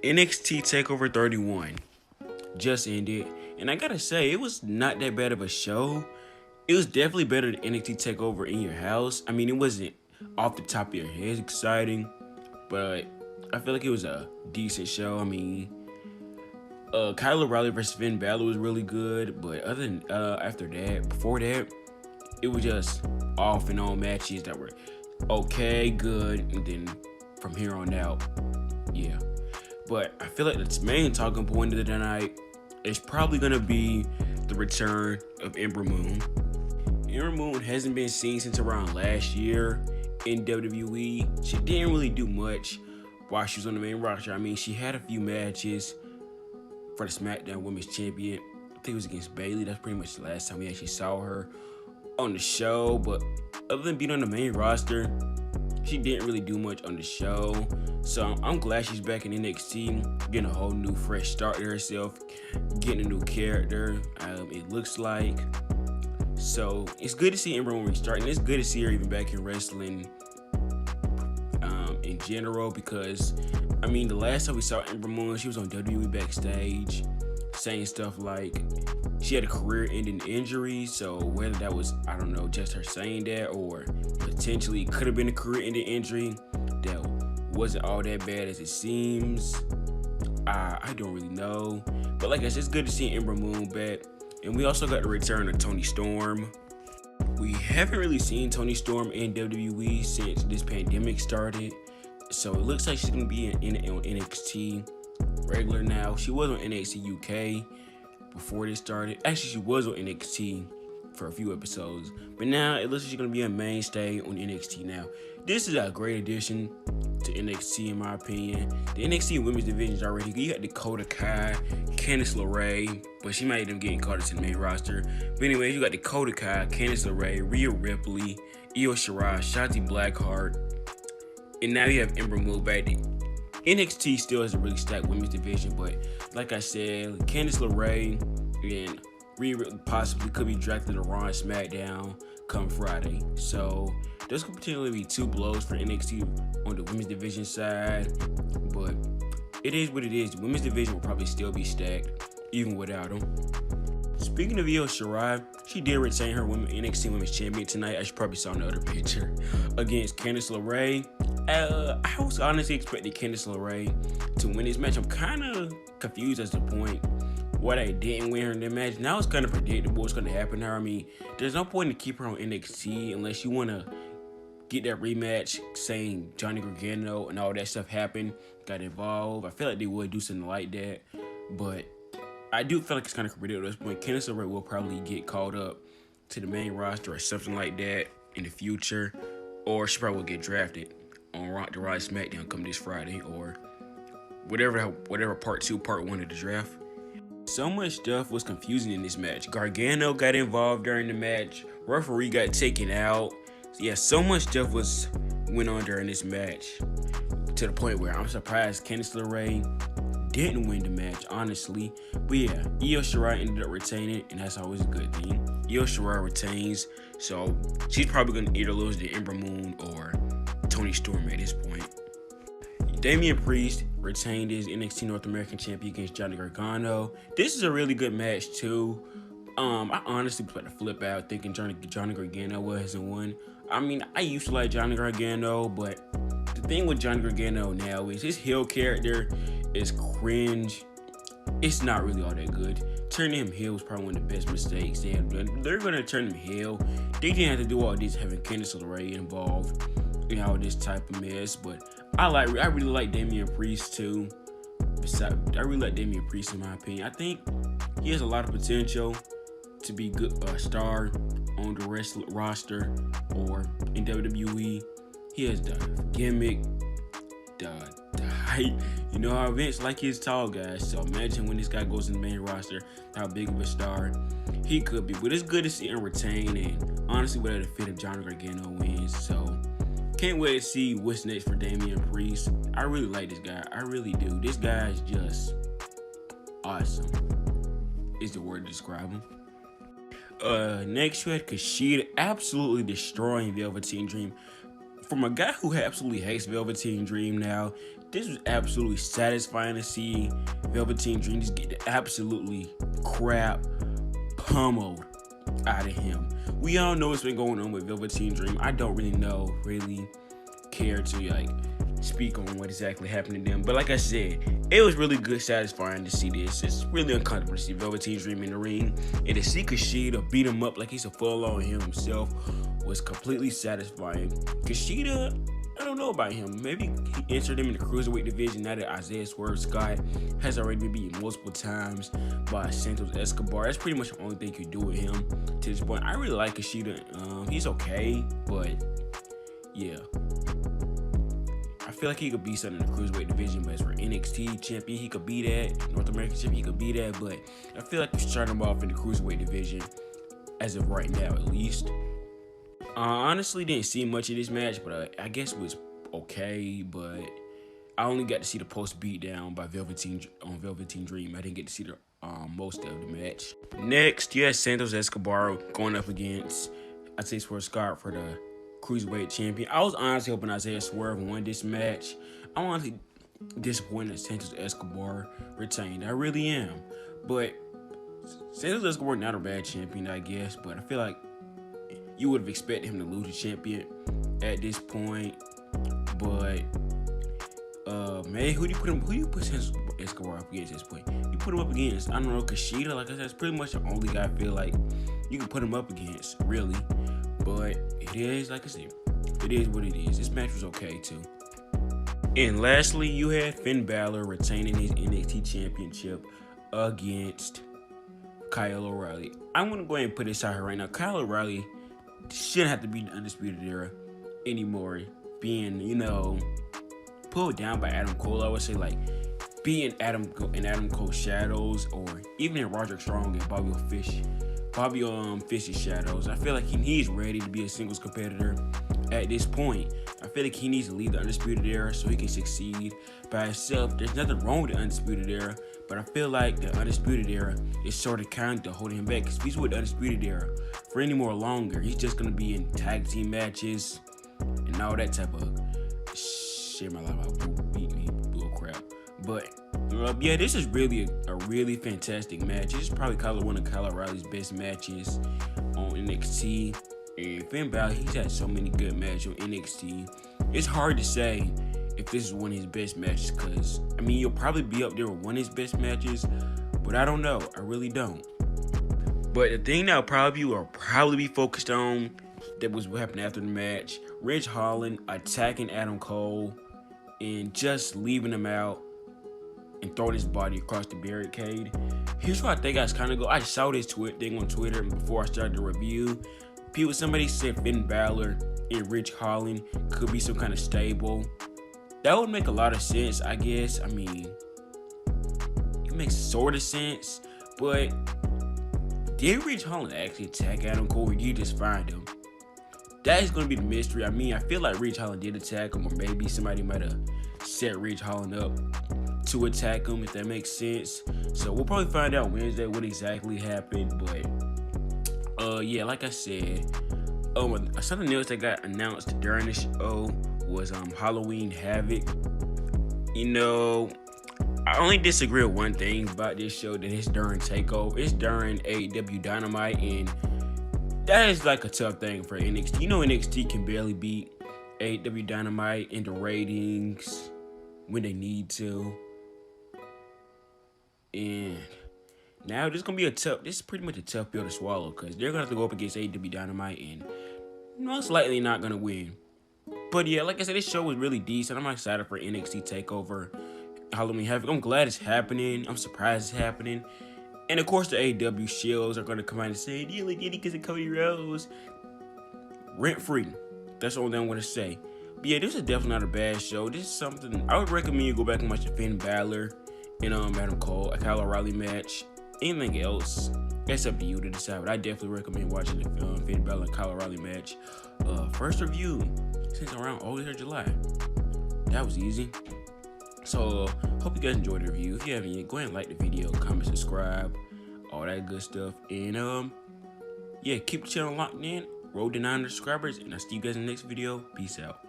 NXT Takeover 31 just ended, and I gotta say, it was not that bad of a show. It was definitely better than NXT Takeover in your house. I mean, it wasn't off the top of your head exciting, but I feel like it was a decent show. I mean, Reily versus Finn Balor was really good, but other than before that, it was just off and on matches that were okay, good, and then from here on out, yeah. But I feel like the main talking point of the night is probably gonna be the return of Ember Moon. Ember Moon hasn't been seen since around last year in WWE. She didn't really do much while she was on the main roster. I mean, she had a few matches for the SmackDown Women's Champion. I think it was against Bayley. That's pretty much the last time we actually saw her on the show. But other than being on the main roster, she didn't really do much on the show. So I'm glad she's back in NXT, getting a whole new fresh start to herself, getting a new character, it looks like. So it's good to see Ember Moon restarting. It's good to see her even back in wrestling in general, because I mean, the last time we saw Ember Moon, she was on WWE backstage saying stuff like she had a career-ending injury. So whether that was, I don't know, just her saying that, or potentially it could have been a career-ending injury that wasn't all that bad as it seems, I don't really know. But like I said, it's good to see Ember Moon back. And we also got the return of Toni Storm. We haven't really seen Toni Storm in WWE since this pandemic started. So it looks like she's going to be on NXT regular now. She was on NXT UK before this started. Actually, she was on NXT for a few episodes. But now it looks like she's going to be a mainstay on NXT now. This is a great addition to NXT in my opinion. The NXT women's division is already good. You got Dakota Kai, Candice LeRae, but she might end up getting called into the main roster. But anyways, you got Dakota Kai, Candice LeRae, Rhea Ripley, Io Shirai, Shotzi Blackheart, and now you have Ember Moon back. NXT still has a really stacked women's division, but like I said, Candice LeRae and Rhea Ripley possibly could be drafted to Raw and SmackDown come Friday. So those could potentially be two blows for NXT on the women's division side, but it is what it is. The women's division will probably still be stacked even without them. Speaking of Io Shirai, she did retain her NXT Women's Champion tonight, as you probably saw in the other picture, against Candice LeRae. I was honestly expecting Candice LeRae to win this match. I'm kind of confused as to the point why they didn't win her in the match. Now it's kind of predictable what's going to happen to her. I mean, there's no point to keep her on NXT unless you want to get that rematch saying Johnny Gargano and all that stuff happened, got involved. I feel like they would do something like that, but I do feel like it's kind of predictable at this point. Candice LeRae will probably get called up to the main roster or something like that in the future, or she probably will get drafted on the Raw SmackDown come this Friday, or whatever part 2, part 1 of the draft. So much stuff was confusing in this match. Gargano got involved during the match. Referee got taken out. Yeah, so much stuff went on during this match, to the point where I'm surprised Candice LeRae didn't win the match, honestly. But yeah, Io Shirai ended up retaining, and that's always a good thing. Io Shirai retains, so she's probably going to either lose to Ember Moon or Toni Storm at this point. Damian Priest retained his NXT North American champion against Johnny Gargano. This is a really good match too. I honestly was about to flip out thinking Johnny Gargano wasn't won. I mean, I used to like Johnny Gargano, but the thing with Johnny Gargano now is his heel character is cringe. It's not really all that good. Turning him heel was probably one of the best mistakes they have done. They're going to turn him heel. They didn't have to do all this having Candice LeRae involved in all this type of mess, but I really like Damian Priest too. I really like Damian Priest in my opinion. I think he has a lot of potential to be a star on the roster or in WWE. He has the gimmick, the height. You know how Vince like his tall guys. So imagine when this guy goes in the main roster, how big of a star he could be. But it's good to see him retain, and honestly, without a fit if Johnny Gargano wins. So can't wait to see what's next for Damian Priest. I really like this guy. I really do. This guy is just awesome, is the word to describe him. Next you had Kushida absolutely destroying Velveteen Dream. From a guy who absolutely hates Velveteen Dream now, this was absolutely satisfying to see Velveteen Dream just get the absolutely crap pummeled out of him. We all know what's been going on with Velveteen Dream. I don't really care to like speak on what exactly happened to them. But like I said, it was really good, satisfying to see this. It's really uncomfortable to see Velveteen Dream in the ring. And to see Kushida beat him up like he's a full-on himself was completely satisfying. Kushida, I don't know about him. Maybe he entered him in the Cruiserweight division now that Isaiah Swerve Scott has already been beaten multiple times by Santos Escobar. That's pretty much the only thing you do with him to this point. I really like Kushida. He's okay, but yeah. I feel like he could be something in the Cruiserweight division, but as for NXT champion, he could be that. North American champion, he could be that, but I feel like he's starting him off in the Cruiserweight division as of right now, at least. Honestly, didn't see much of this match, but I guess it was okay, but I only got to see the post beatdown by Velveteen Dream. I didn't get to see the most of the match. Next, you had Santos Escobar going up against Isaiah Swerve Scott for the Cruiserweight champion. I was honestly hoping Isaiah Swerve won this match. I'm honestly disappointed that Santos Escobar retained. I really am. But Santos Escobar not a bad champion, I guess, but I feel like you would have expected him to lose the champion at this point. But man, who do you put Santos Escobar up against at this point? You put him up against, I don't know, Kushida. Like I said, that's pretty much the only guy I feel like you can put him up against, really. But it is, like I said, it is what it is. This match was okay too. And lastly, you had Finn Balor retaining his NXT championship against Kyle O'Reilly. I'm gonna go ahead and put this out here right now. Kyle O'Reilly shouldn't have to be in the Undisputed Era anymore. Being, pulled down by Adam Cole, I would say, like, being Adam Cole's shadows, or even in Roderick Strong and Bobby Fish's shadows. I feel like he's ready to be a singles competitor at this point. I feel like he needs to leave the Undisputed Era so he can succeed by himself. There's nothing wrong with the Undisputed Era, but I feel like the Undisputed Era is sort of kind of holding him back. Because if he's with the Undisputed Era for any more longer, he's just going to be in tag team matches and all that type of shit. My life, beat me, bull crap. But yeah, this is really a really fantastic match. This is probably one of Kyle O'Reilly's best matches on NXT. And Finn Balor, he's had so many good matches on NXT. It's hard to say if this is one of his best matches, because you'll probably be up there with one of his best matches, but I don't know. I really don't. But the thing that will probably be focused on, that was what happened after the match, Ridge Holland attacking Adam Cole and just leaving him out and throwing his body across the barricade. Here's what I think I was kind of go. I saw this thing on Twitter before I started the review. Somebody said Finn Balor and Ridge Holland could be some kind of stable. That would make a lot of sense, I guess. It makes sort of sense, but did Ridge Holland actually attack Adam Cole, or did he just find him? That is going to be the mystery. I feel like Ridge Holland did attack him, or maybe somebody might have set Ridge Holland up to attack him, if that makes sense. So we'll probably find out Wednesday what exactly happened. But yeah, like I said, something else that got announced during the show was Halloween Havoc. I only disagree with one thing about this show, that it's during Takeover. It's during AEW Dynamite, and that is like a tough thing for NXT. NXT can barely beat AEW Dynamite in the ratings when they need to. And now this is pretty much a tough pill to swallow, because they're going to have to go up against AEW Dynamite and most likely not going to win. But yeah, like I said, this show was really decent. I'm excited for NXT Takeover Halloween Havoc. I'm glad it's happening. I'm surprised it's happening. And of course, the AEW shields are going to come out and say, "You only did it because of Cody Rhodes." Rent free. That's the only thing I'm going to say. But yeah, this is definitely not a bad show. This is something I would recommend you go back and watch the Finn Balor and Adam Cole, a Kyle O'Reilly match. Anything else, that's up to you to decide. But I definitely recommend watching the Finn Balor and Kyle O'Reilly match. First review since around August or July. That was easy. So hope you guys enjoyed the review. If you haven't yet, go ahead and like the video, comment, subscribe, all that good stuff. And yeah, keep the channel locked in. Road to 900 subscribers, and I'll see you guys in the next video. Peace out.